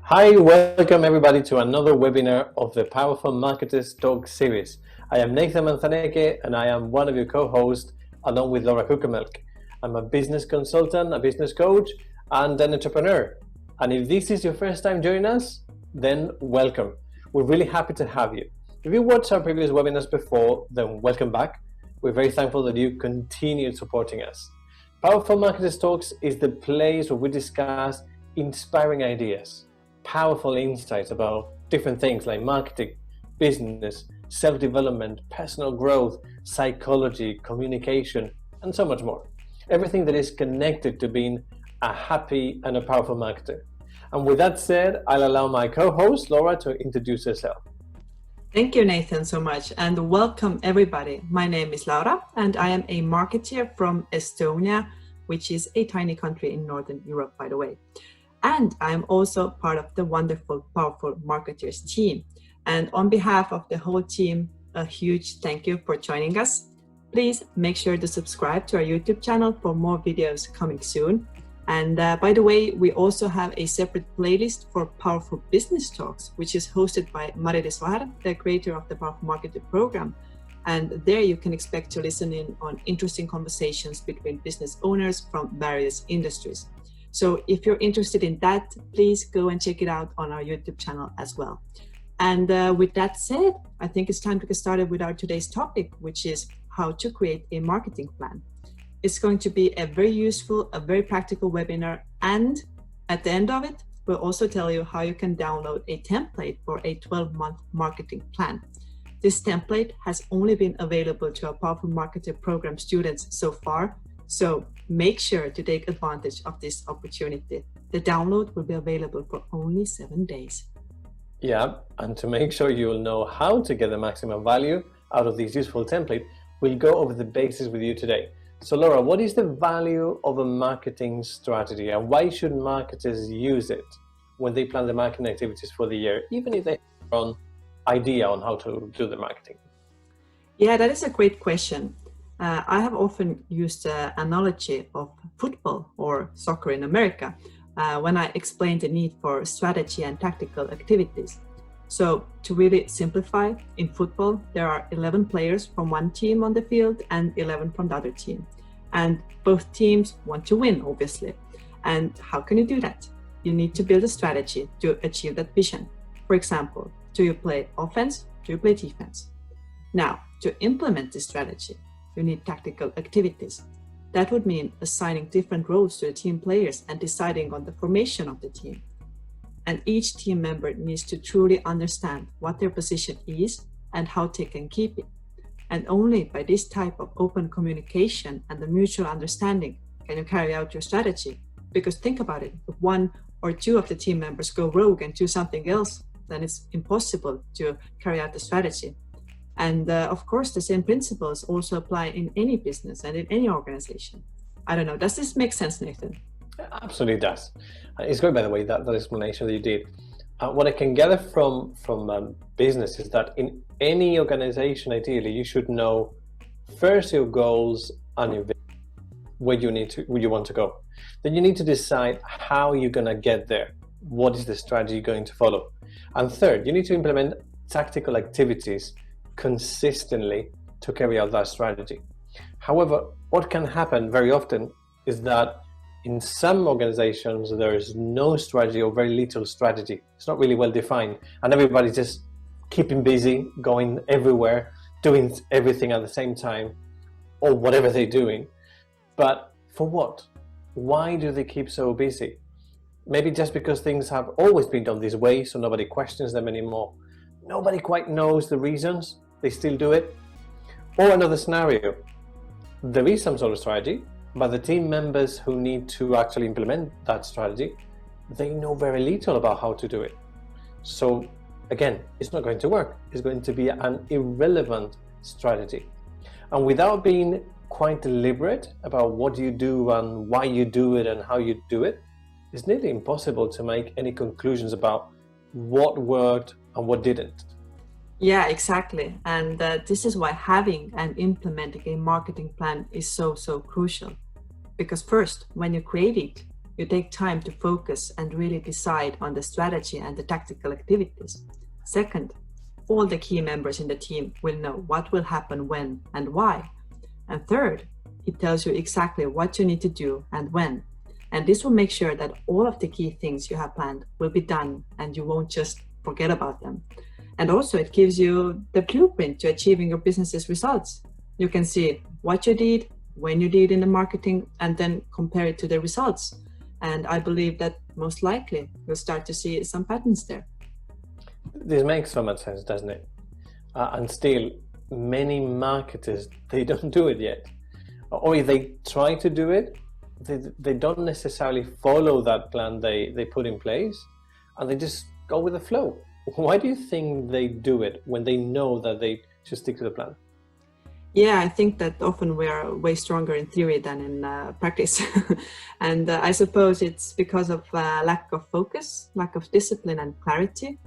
Hi, welcome everybody to another webinar of the Powerful Marketers Talk series. I am Nathan Manzaneque and I am one of your co-hosts along with Laura Kukemelk. I'm a business consultant, a business coach, and an entrepreneur. And if this is your first time joining us, then welcome. We're really happy to have you. If you watched our previous webinars before, then welcome back. We're very thankful that you continue supporting us. Powerful Marketers Talks is the place where we discuss inspiring ideas, powerful insights about different things like marketing, business, self-development, personal growth, psychology, communication, and so much more. Everything that is connected to being a happy and a powerful marketer. And with that said, I'll allow my co-host, Laura, to introduce herself. Thank you, Nathan, so much, and welcome everybody. My name is Laura, and I am a marketer from Estonia, which is a tiny country in Northern Europe, by the way. And I'm also part of the wonderful, powerful marketers team. And on behalf of the whole team, a huge thank you for joining us. Please make sure to subscribe to our YouTube channel for more videos coming soon. And by the way, we also have a separate playlist for Powerful Business Talks, which is hosted by Maria de Suar, the creator of the Powerful Marketer program. And there you can expect to listen in on interesting conversations between business owners from various industries. So if you're interested in that, please go and check it out on our YouTube channel as well. And with that said, I think it's time to get started with our today's topic, which is how to create a marketing plan. It's going to be a very useful, a very practical webinar. And at the end of it, we'll also tell you how you can download a template for a 12-month marketing plan. This template has only been available to our Powerful Marketer program students so far. So make sure to take advantage of this opportunity. The download will be available for only 7 days. Yeah, and to make sure you'll know how to get the maximum value out of this useful template, we'll go over the basics with you today. So Laura, what is the value of a marketing strategy and why should marketers use it when they plan the marketing activities for the year, even if they have their own idea on how to do the marketing? Yeah, that is a great question. I have often used the analogy of football or soccer in America when I explain the need for strategy and tactical activities. So to really simplify, in football, there are 11 players from one team on the field and 11 from the other team. And both teams want to win, obviously. And how can you do that? You need to build a strategy to achieve that vision. For example, do you play offense? Do you play defense? Now, to implement this strategy, you need tactical activities. That would mean assigning different roles to the team players and deciding on the formation of the team. And each team member needs to truly understand what their position is and how they can keep it. And only by this type of open communication and the mutual understanding can you carry out your strategy. Because think about it, if one or two of the team members go rogue and do something else, then it's impossible to carry out the strategy. And of course, the same principles also apply in any business and in any organization. I don't know, does this make sense, Nathan? Absolutely does. It's great, by the way, that explanation that you did. What I can gather from business is that in any organization, ideally, you should know first your goals and your vision, where you want to go. Then you need to decide how you're going to get there. What is the strategy you're going to follow? And third, you need to implement tactical activities consistently to carry out that strategy. However, what can happen very often is that in some organizations, there is no strategy or very little strategy. It's not really well defined, and everybody's just keeping busy, going everywhere, doing everything at the same time, or whatever they're doing. But for what? Why do they keep so busy? Maybe just because things have always been done this way, so nobody questions them anymore. Nobody quite knows the reasons, they still do it. Or another scenario, there is some sort of strategy, but the team members who need to actually implement that strategy, they know very little about how to do it. So again, it's not going to work. It's going to be an irrelevant strategy. And without being quite deliberate about what you do and why you do it and how you do it, it's nearly impossible to make any conclusions about what worked and what didn't. Yeah, exactly. And this is why having and implementing a marketing plan is so crucial. Because first, when you create it, You take time to focus and really decide on the strategy and the tactical activities. Second, all the key members in the team will know what will happen when and why. And third, it tells you exactly what you need to do and when. And this will make sure that all of the key things you have planned will be done and you won't just forget about them. And also it gives you the blueprint to achieving your business's results. You can see what you did, when you did in the marketing, and then compare it to the results. And I believe that most likely you'll start to see some patterns there. This makes so much sense, doesn't it? And still, many marketers, they don't do it yet. Or if they try to do it, they don't necessarily follow that plan they put in place, and they just go with the flow. Why do you think they do it when they know that they should stick to the plan? Yeah, I think that often we are way stronger in theory than in practice. And I suppose it's because of lack of focus, lack of discipline and clarity.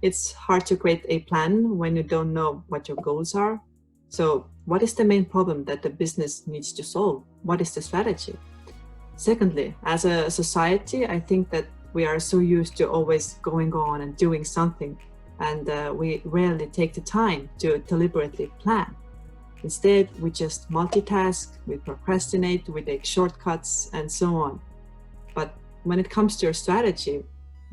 It's hard to create a plan when you don't know what your goals are. So what is the main problem that the business needs to solve? What is the strategy? Secondly, as a society, I think that we are so used to always going on and doing something, and we rarely take the time to deliberately plan. Instead, we just multitask, we procrastinate, we take shortcuts, and so on. But when it comes to your strategy,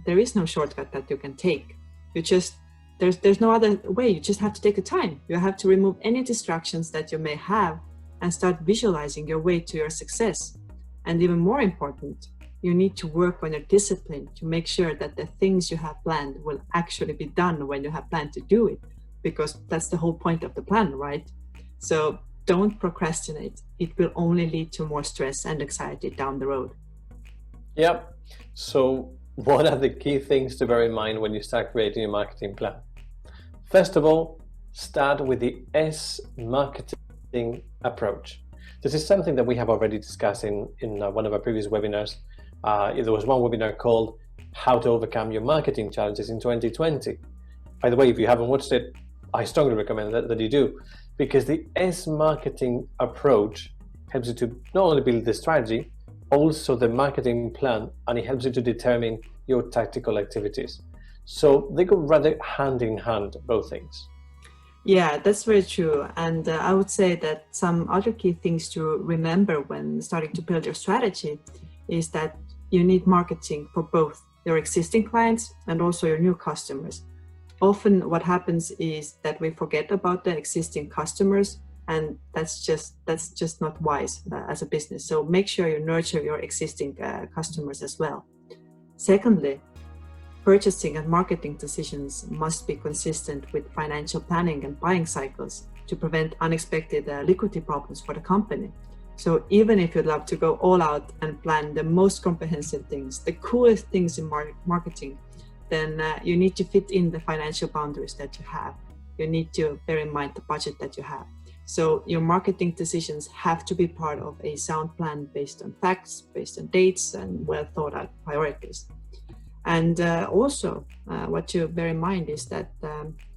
there is no shortcut that you can take. There's no other way. You just have to take the time. You have to remove any distractions that you may have and start visualizing your way to your success. And even more important, you need to work on your discipline to make sure that the things you have planned will actually be done when you have planned to do it, because that's the whole point of the plan, right? So don't procrastinate. It will only lead to more stress and anxiety down the road. Yep. So what are the key things to bear in mind when you start creating a marketing plan? First of all, start with the S marketing approach. This is something that we have already discussed in one of our previous webinars. There was one webinar called How to Overcome Your Marketing Challenges in 2020. By the way, if you haven't watched it, I strongly recommend that you do, because the S marketing approach helps you to not only build the strategy, also the marketing plan, and it helps you to determine your tactical activities. So they go rather hand in hand, both things. Yeah, that's very true. And I would say that some other key things to remember when starting to build your strategy is that you need marketing for both your existing clients and also your new customers. Often what happens is that we forget about the existing customers, and that's just not wise as a business. So make sure you nurture your existing customers as well. Secondly, purchasing and marketing decisions must be consistent with financial planning and buying cycles to prevent unexpected liquidity problems for the company. So even if you'd love to go all out and plan the most comprehensive things, the coolest things in marketing, then you need to fit in the financial boundaries that you have. You need to bear in mind the budget that you have. So your marketing decisions have to be part of a sound plan based on facts, based on dates, and well thought out priorities. And also what to bear in mind is that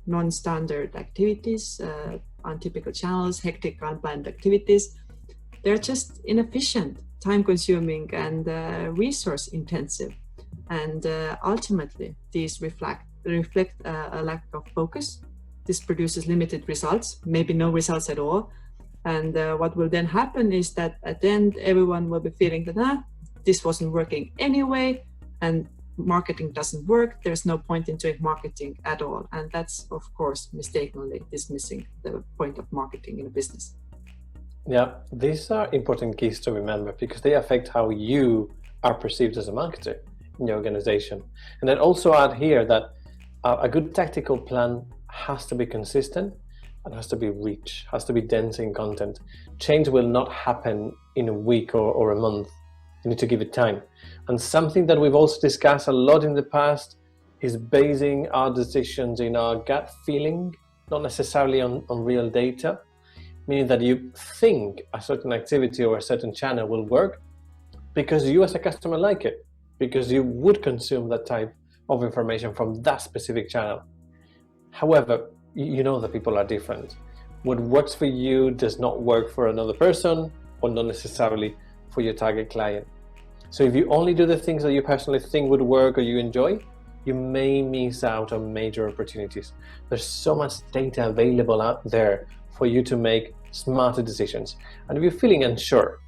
non-standard activities, untypical channels, hectic unplanned activities, they're just inefficient, time-consuming, and resource-intensive. And ultimately, these reflect a lack of focus. This produces limited results, maybe no results at all. And what will then happen is that at the end, everyone will be feeling that this wasn't working anyway, and marketing doesn't work. There's no point in doing marketing at all. And that's, of course, mistakenly dismissing the point of marketing in a business. Yeah, these are important keys to remember because they affect how you are perceived as a marketer in your organization. And I'd also add here that a good tactical plan has to be consistent and has to be rich, has to be dense in content. Change will not happen in a week or a month. You need to give it time. And something that we've also discussed a lot in the past is basing our decisions in our gut feeling, not necessarily on real data, meaning that you think a certain activity or a certain channel will work because you as a customer like it, because you would consume that type of information from that specific channel. However, you know that people are different. What works for you does not work for another person or not necessarily for your target client. So if you only do the things that you personally think would work or you enjoy, you may miss out on major opportunities. There's so much data available out there for you to make smarter decisions. And if you're feeling unsure,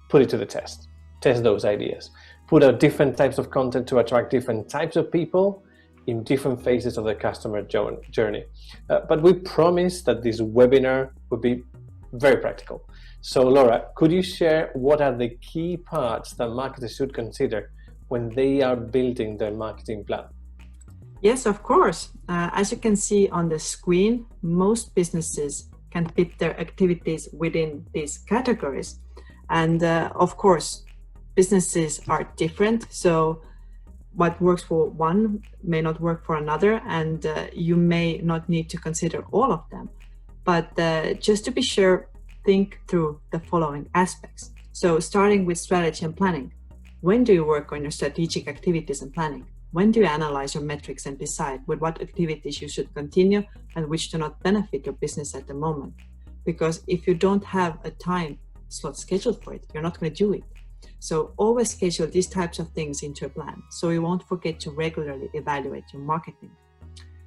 put it to the test. Test those ideas. Put out different types of content to attract different types of people in different phases of the customer journey. But we promise that this webinar will be very practical. So Laura, could you share what are the key parts that marketers should consider when they are building their marketing plan? Yes, of course. As you can see on the screen, most businesses can fit their activities within these categories. And of course, businesses are different. So what works for one may not work for another, and you may not need to consider all of them. But just to be sure, think through the following aspects. So starting with strategy and planning. When do you work on your strategic activities and planning? When do you analyze your metrics and decide with what activities you should continue and which do not benefit your business at the moment? Because if you don't have a time slot scheduled for it, you're not going to do it. So always schedule these types of things into a plan so you won't forget to regularly evaluate your marketing.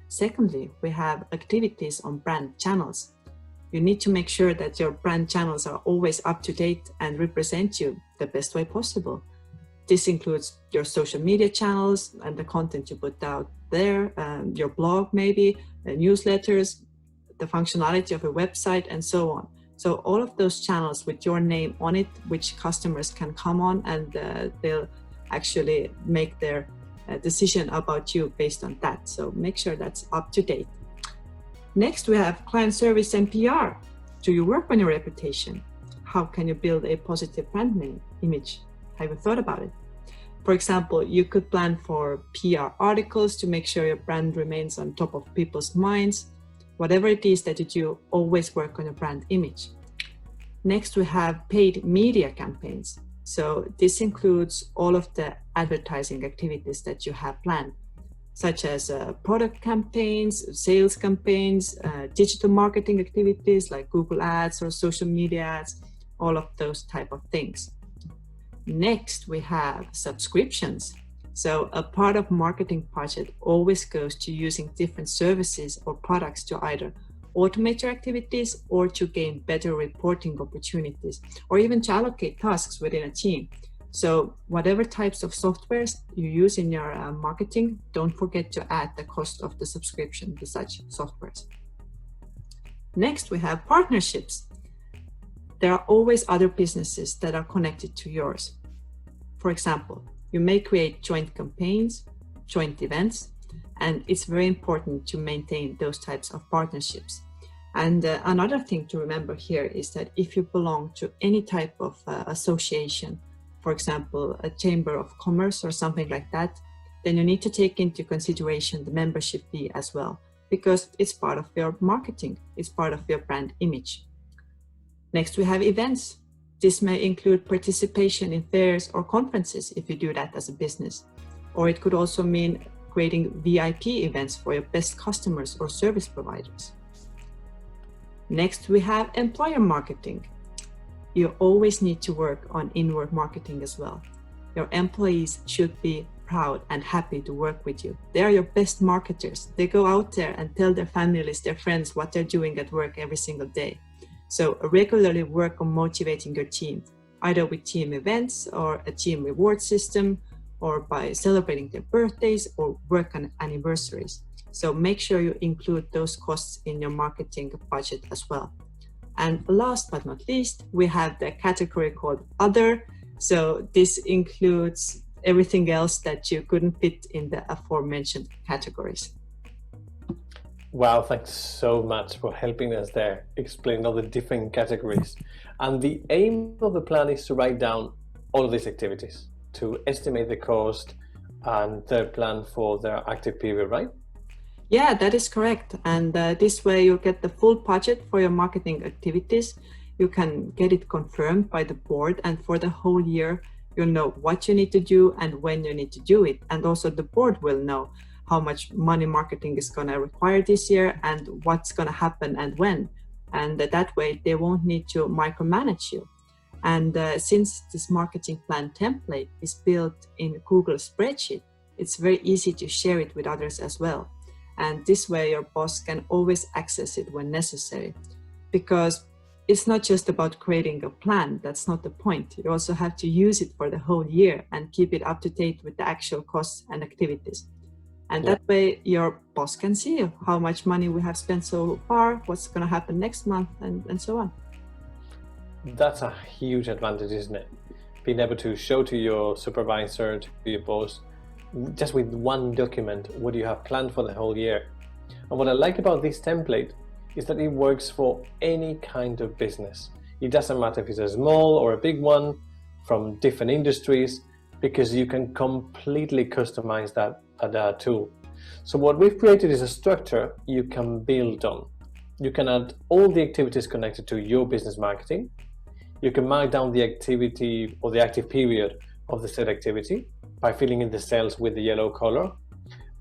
Secondly, we have activities on brand channels. You need to make sure that your brand channels are always up to date and represent you the best way possible. This includes your social media channels and the content you put out there, your blog maybe, newsletters, the functionality of a website, and so on. So all of those channels with your name on it, which customers can come on and they'll actually make their decision about you based on that. So make sure that's up to date. Next, we have client service and PR. Do you work on your reputation? How can you build a positive brand name image? Have you thought about it? For example, you could plan for PR articles to make sure your brand remains on top of people's minds. Whatever it is that you do, always work on your brand image. Next, we have paid media campaigns. So this includes all of the advertising activities that you have planned, such as product campaigns, sales campaigns, digital marketing activities like Google Ads or social media ads, all of those type of things. Next, we have subscriptions. So a part of marketing budget always goes to using different services or products to either automate your activities or to gain better reporting opportunities, or even to allocate tasks within a team. So whatever types of softwares you use in your marketing, don't forget to add the cost of the subscription to such softwares. Next, we have partnerships. There are always other businesses that are connected to yours. For example, you may create joint campaigns, joint events, and it's very important to maintain those types of partnerships. And another thing to remember here is that if you belong to any type of association, for example, a chamber of commerce or something like that, then you need to take into consideration the membership fee as well, because it's part of your marketing, it's part of your brand image. Next, we have events. This may include participation in fairs or conferences if you do that as a business. Or it could also mean creating VIP events for your best customers or service providers. Next, we have employer marketing. You always need to work on inward marketing as well. Your employees should be proud and happy to work with you. They are your best marketers. They go out there and tell their families, their friends what they're doing at work every single day. So regularly work on motivating your team, either with team events or a team reward system, or by celebrating their birthdays or work on anniversaries. So make sure you include those costs in your marketing budget as well. And last but not least, we have the category called Other. So this includes everything else that you couldn't fit in the aforementioned categories. Wow, thanks so much for helping us there, explain all the different categories. And the aim of the plan is to write down all of these activities, to estimate the cost and their plan for their active period, right? Yeah, that is correct. And this way you'll get the full budget for your marketing activities. You can get it confirmed by the board, and for the whole year, you'll know what you need to do and when you need to do it. And also the board will know how much money marketing is going to require this year and what's going to happen and when. And that way they won't need to micromanage you. And since this marketing plan template is built in Google spreadsheet, it's very easy to share it with others as well. And this way your boss can always access it when necessary, because it's not just about creating a plan. That's not the point. You also have to use it for the whole year and keep it up to date with the actual costs and activities. And that way your boss can see how much money we have spent so far, what's going to happen next month, and so on. That's a huge advantage, isn't it? Being able to show to your supervisor, to your boss, just with one document, what you have planned for the whole year. And what I like about this template is that it works for any kind of business. It doesn't matter if it's a small or a big one, from different industries, because you can completely customize that tool. So what we've created is a structure you can build on. You can add all the activities connected to your business marketing. You can mark down the activity or the active period of the said activity by filling in the cells with the yellow color.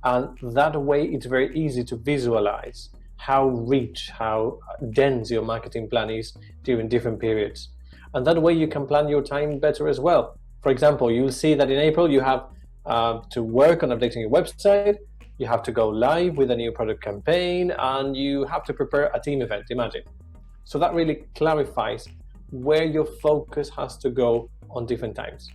And that way it's very easy to visualize how rich, how dense your marketing plan is during different periods. And that way you can plan your time better as well. For example, you'll see that in April you have to work on updating your website, you have to go live with a new product campaign, and you have to prepare a team event, imagine. So that really clarifies where your focus has to go on different times.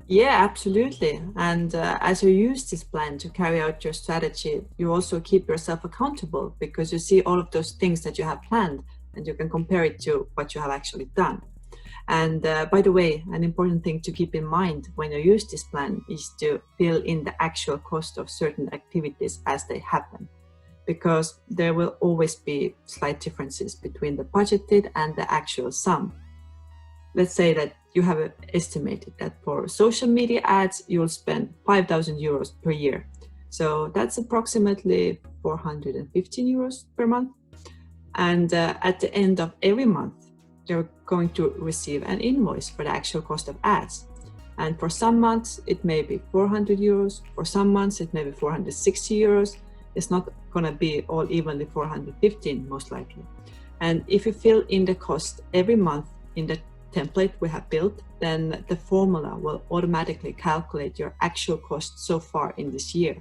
Yeah, absolutely. And as you use this plan to carry out your strategy, you also keep yourself accountable, because you see all of those things that you have planned and you can compare it to what you have actually done. And by the way, an important thing to keep in mind when you use this plan is to fill in the actual cost of certain activities as they happen, because there will always be slight differences between the budgeted and the actual sum. Let's say that you have estimated that for social media ads, you'll spend 5,000 euros per year. So that's approximately 415 euros per month. And at the end of every month, you're going to receive an invoice for the actual cost of ads. And for some months, it may be 400 euros. For some months, it may be 460 euros. It's not going to be all evenly 415, most likely. And if you fill in the cost every month in the template we have built, then the formula will automatically calculate your actual cost so far in this year.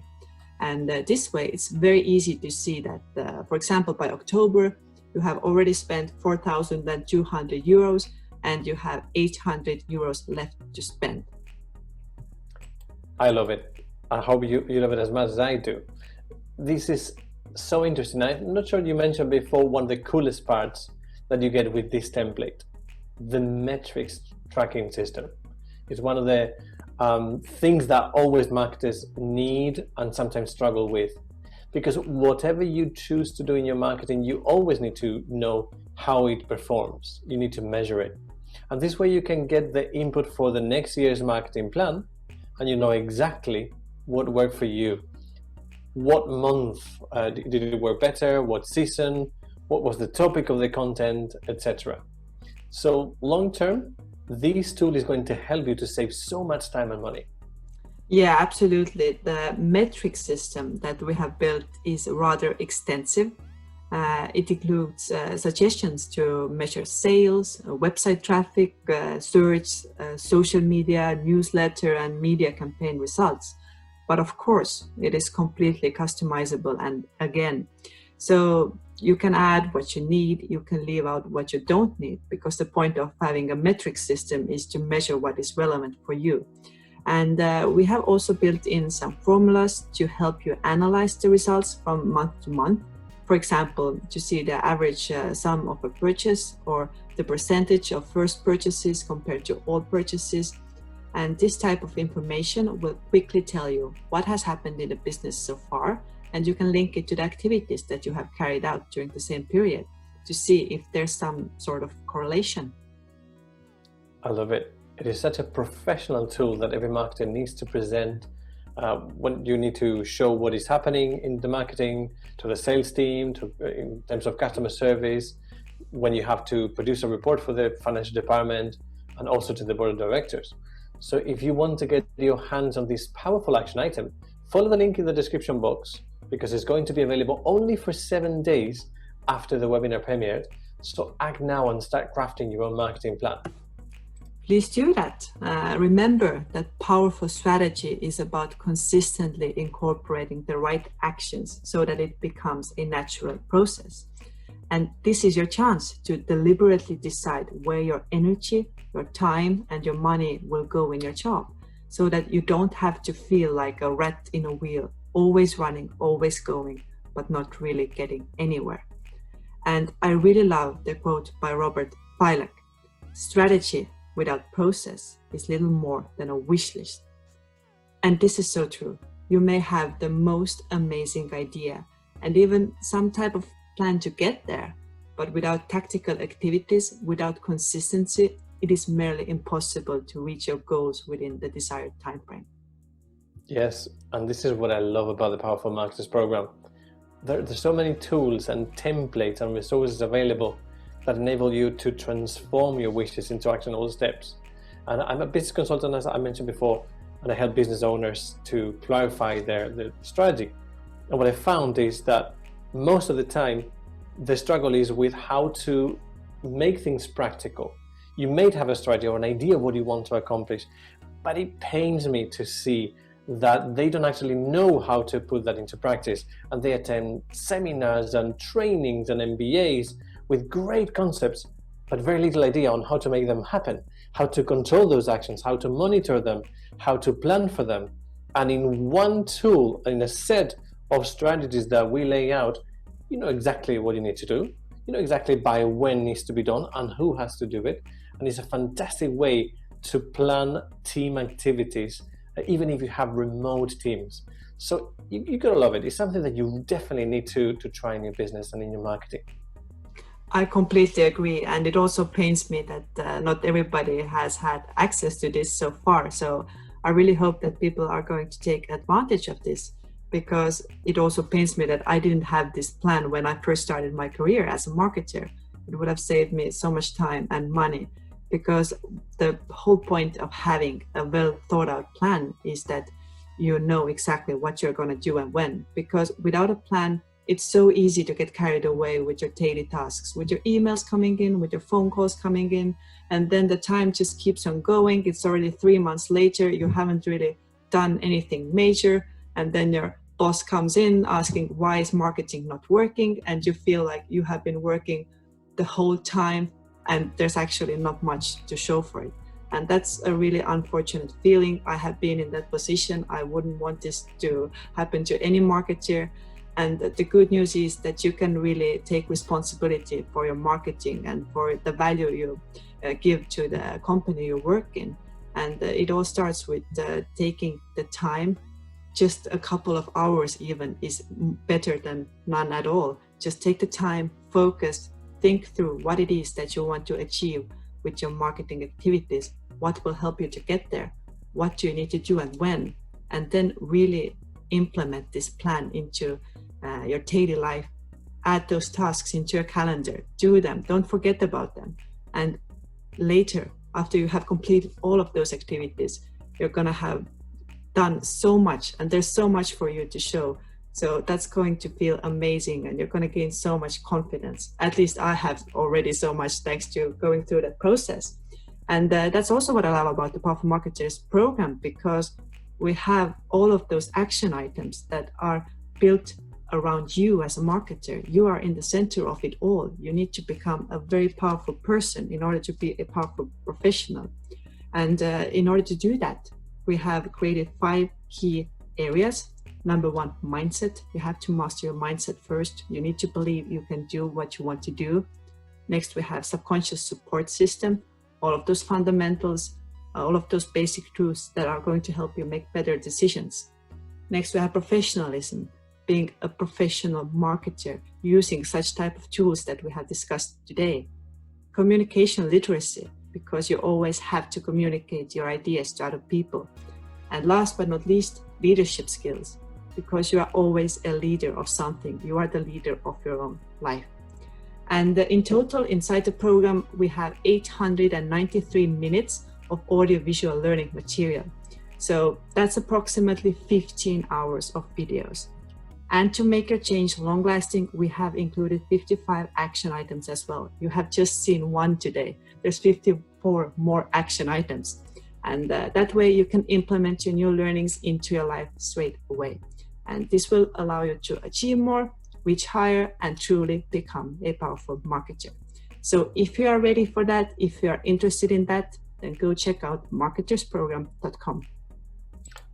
And this way, it's very easy to see that, for example, by October, you have already spent 4,200 euros and you have 800 euros left to spend. I love it. I hope you love it as much as I do. This is so interesting. I'm not sure you mentioned before one of the coolest parts that you get with this template. The metrics tracking system is one of the things that always marketers need and sometimes struggle with, because whatever you choose to do in your marketing, you always need to know how it performs. You need to measure it, and this way you can get the input for the next year's marketing plan, and you know exactly what worked for you. What month did it work better? What season? What was the topic of the content, etc. So long term, this tool is going to help you to save so much time and money. Yeah, absolutely. The metric system that we have built is rather extensive. It includes suggestions to measure sales, website traffic, search, social media, newsletter, and media campaign results. But of course, it is completely customizable. And again, so you can add what you need, you can leave out what you don't need, because the point of having a metric system is to measure what is relevant for you. And we have also built in some formulas to help you analyze the results from month to month. For example, to see the average sum of a purchase or the percentage of first purchases compared to all purchases. And this type of information will quickly tell you what has happened in the business so far, and you can link it to the activities that you have carried out during the same period to see if there's some sort of correlation. I love it. It is such a professional tool that every marketer needs to present when you need to show what is happening in the marketing to the sales team, in terms of customer service, when you have to produce a report for the financial department, and also to the board of directors. So if you want to get your hands on this powerful action item, follow the link in the description box, because it's going to be available only for 7 days after the webinar premiered. So act now and start crafting your own marketing plan. Please do that. Remember that powerful strategy is about consistently incorporating the right actions so that it becomes a natural process. And this is your chance to deliberately decide where your energy, your time, and your money will go in your job, so that you don't have to feel like a rat in a wheel, always running, always going, but not really getting anywhere. And I really love the quote by Robert Pilak: strategy without process is little more than a wish list. And this is so true. You may have the most amazing idea and even some type of plan to get there, but without tactical activities, without consistency, it is merely impossible to reach your goals within the desired time frame. Yes, and this is what I love about the Powerful Marketers program. There's so many tools and templates and resources available that enable you to transform your wishes into actionable steps. And I'm a business consultant, as I mentioned before, and I help business owners to clarify their strategy. And what I found is that most of the time, the struggle is with how to make things practical. You may have a strategy or an idea of what you want to accomplish, but it pains me to see that they don't actually know how to put that into practice. And they attend seminars and trainings and MBAs with great concepts, but very little idea on how to make them happen, how to control those actions, how to monitor them, how to plan for them. And in one tool, in a set of strategies that we lay out, you know exactly what you need to do. You know exactly by when needs to be done and who has to do it. And it's a fantastic way to plan team activities, even if you have remote teams. So you gotta love it. It's something that you definitely need to try in your business and in your marketing. I completely agree, and it also pains me that not everybody has had access to this so far. So I really hope that people are going to take advantage of this, because it also pains me that I didn't have this plan when I first started my career as a marketer. It would have saved me so much time and money, because the whole point of having a well thought out plan is that you know exactly what you're going to do and when. Because without a plan, it's so easy to get carried away with your daily tasks, with your emails coming in, with your phone calls coming in, and then the time just keeps on going. It's already 3 months later, you haven't really done anything major, and then your boss comes in asking, why is marketing not working? And you feel like you have been working the whole time and there's actually not much to show for it. And that's a really unfortunate feeling. I have been in that position. I wouldn't want this to happen to any marketer. And the good news is that you can really take responsibility for your marketing and for the value you give to the company you work in. And it all starts with taking the time. Just a couple of hours even is better than none at all. Just take the time, focus, think through what it is that you want to achieve with your marketing activities. What will help you to get there? What do you need to do and when? And then really implement this plan into your daily life. Add those tasks into your calendar. Do them. Don't forget about them. And later, after you have completed all of those activities, you're going to have done so much, and there's so much for you to show. So that's going to feel amazing, and you're going to gain so much confidence. At least I have already so much thanks to going through that process. And that's also what I love about the Powerful Marketers program, because we have all of those action items that are built around you as a marketer. You are in the center of it all. You need to become a very powerful person in order to be a powerful professional. And in order to do that, we have created 5 key areas. Number 1, mindset. You have to master your mindset first. You need to believe you can do what you want to do. Next, we have subconscious support system. All of those fundamentals, all of those basic truths that are going to help you make better decisions. Next, we have professionalism. Being a professional marketer using such type of tools that we have discussed today. Communication literacy, because you always have to communicate your ideas to other people. And last but not least, leadership skills, because you are always a leader of something. You are the leader of your own life. And in total, inside the program, we have 893 minutes of audio-visual learning material. So that's approximately 15 hours of videos. And to make your change long-lasting, we have included 55 action items as well. You have just seen one today. There's 54 4 more action items. And that way you can implement your new learnings into your life straight away. And this will allow you to achieve more, reach higher, and truly become a powerful marketer. So if you are ready for that, if you are interested in that, then go check out marketersprogram.com.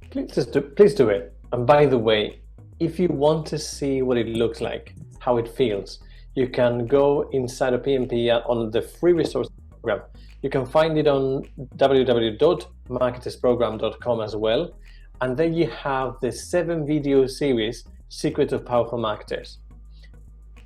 Please do it. And by the way, if you want to see what it looks like, how it feels, you can go inside of PMP on the free resource program. You can find it on www.marketersprogram.com as well. And then you have the 7-video series, Secrets of Powerful Marketers.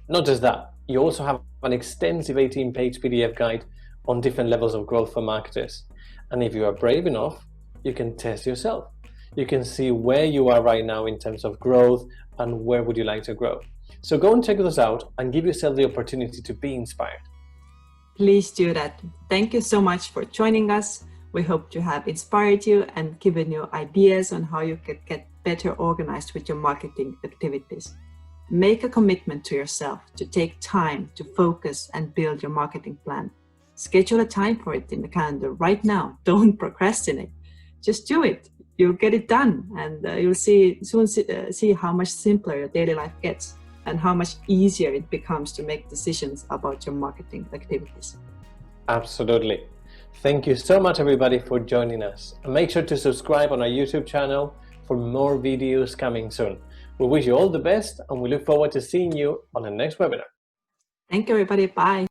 Not just that, you also have an extensive 18-page PDF guide on different levels of growth for marketers. And if you are brave enough, you can test yourself. You can see where you are right now in terms of growth and where would you like to grow. So go and check those out and give yourself the opportunity to be inspired. Please do that. Thank you so much for joining us. We hope to have inspired you and given you ideas on how you can get better organized with your marketing activities. Make a commitment to yourself to take time to focus and build your marketing plan. Schedule a time for it in the calendar right now. Don't procrastinate. Just do it. You'll get it done, and you'll soon see how much simpler your daily life gets and how much easier it becomes to make decisions about your marketing activities. Absolutely. Thank you so much, everybody, for joining us. And make sure to subscribe on our YouTube channel for more videos coming soon. We wish you all the best, and we look forward to seeing you on the next webinar. Thank you, everybody. Bye.